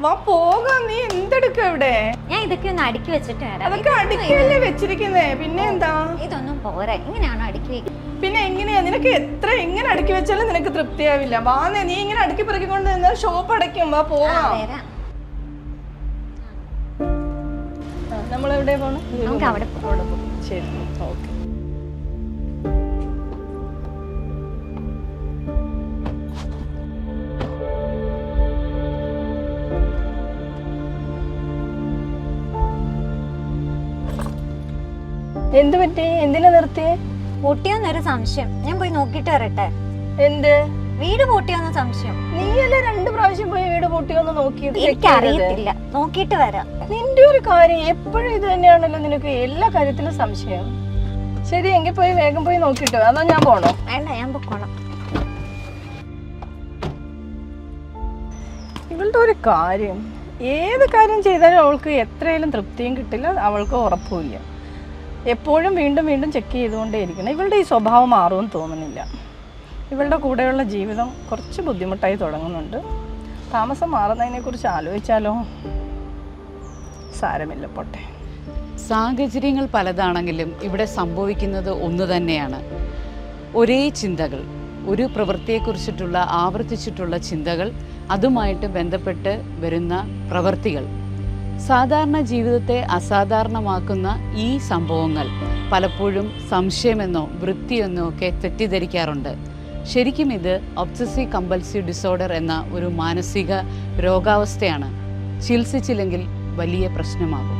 വാ പോകാം. നീ എന്തെടുക്ക ഇവിടെ? ഞാൻ ഇതൊക്കെ ഒന്ന് അടുക്കി വെച്ചിട്ട് വരാം. അതൊക്കെ അടുക്കിയല്ലേ വെച്ചിരിക്കുന്നേ, പിന്നെ എന്താ? ഇതൊന്നും പോരാ. ഇങ്ങനെയാണോ അടുക്കി വെക്കുന്നത്? പിന്നെ എങ്ങനെയാ? നിനക്ക് എത്ര എങ്ങനെ അടുക്കി വെച്ചാലും നിനക്ക് തൃപ്തിയാവില്ല. വാന്നേ, നീ ഇങ്ങനെ അടുക്കി പെറുക്കിക്കൊണ്ട് നിന്നാൽ ഷോപ്പ് അടയ്ക്കും. വാ പോവാം. നമ്മളെവിടെ പോണം? നമുക്ക് അവിടെ പോകാം. ശരി, ഓക്കെ. എന്ത് പറ്റി? എന്തിനാ നിർത്തിയേ? പൊട്ടിയോന്നൊരു സംശയം. ഞാൻ പോയി നോക്കിട്ട് വരട്ടെ. എന്ത്? വീട് പൊട്ടിയോന്ന് സംശയം. നീയല്ലേ 2 പ്രാവശ്യം പോയി വീട് പൊട്ടിയോന്ന് നോക്കിയത്? എനിക്കറിയത്തില്ല, നോക്കിട്ട് വരാം. നിന്റെ ഒരു കാര്യം എപ്പോഴും ഇത് തന്നെയാണല്ലോ, നിനക്ക് എല്ലാ കാര്യത്തിലും സംശയം. ശരി, എങ്കിൽ പോയി വേഗം പോയി നോക്കിട്ടോ. അതോ ഞാൻ പോണോ? വേണ്ട, ഞാൻ പൊക്കോളാം. ഇവളുടെ ഒരു കാര്യം, ഏത് കാര്യം ചെയ്താലും അവൾക്ക് എത്രയായാലും തൃപ്തിയും കിട്ടില്ല, അവൾക്ക് ഉറപ്പുമില്ല. എപ്പോഴും വീണ്ടും വീണ്ടും ചെക്ക് ചെയ്തുകൊണ്ടേ ഇരിക്കണം. ഇവളുടെ ഈ സ്വഭാവം മാറുമെന്ന് തോന്നുന്നില്ല. ഇവളുടെ കൂടെയുള്ള ജീവിതം കുറച്ച് ബുദ്ധിമുട്ടായി തുടങ്ങുന്നുണ്ട്. താമസം മാറുന്നതിനെക്കുറിച്ച് ആലോചിച്ചാലോ? സാരമില്ല, പോട്ടെ. സാഹചര്യങ്ങൾ പലതാണെങ്കിലും ഇവിടെ സംഭവിക്കുന്നത് ഒന്ന് തന്നെയാണ്. ഒരേ ചിന്തകൾ, ഒരു പ്രവൃത്തിയെക്കുറിച്ചിട്ടുള്ള ആവർത്തിച്ചിട്ടുള്ള ചിന്തകൾ, അതുമായിട്ട് ബന്ധപ്പെട്ട് വരുന്ന പ്രവൃത്തികൾ. സാധാരണ ജീവിതത്തെ അസാധാരണമാക്കുന്ന ഈ സംഭവങ്ങൾ പലപ്പോഴും സംശയമെന്നോ വൃത്തിയെന്നോ ഒക്കെ തെറ്റിദ്ധരിക്കാറുണ്ട്. ശരിക്കും ഇത് ഒബ്സസീവ് കമ്പൽസീവ് ഡിസോർഡർ എന്ന ഒരു മാനസിക രോഗാവസ്ഥയാണ്. ചികിത്സിച്ചില്ലെങ്കിൽ വലിയ പ്രശ്നമാകും.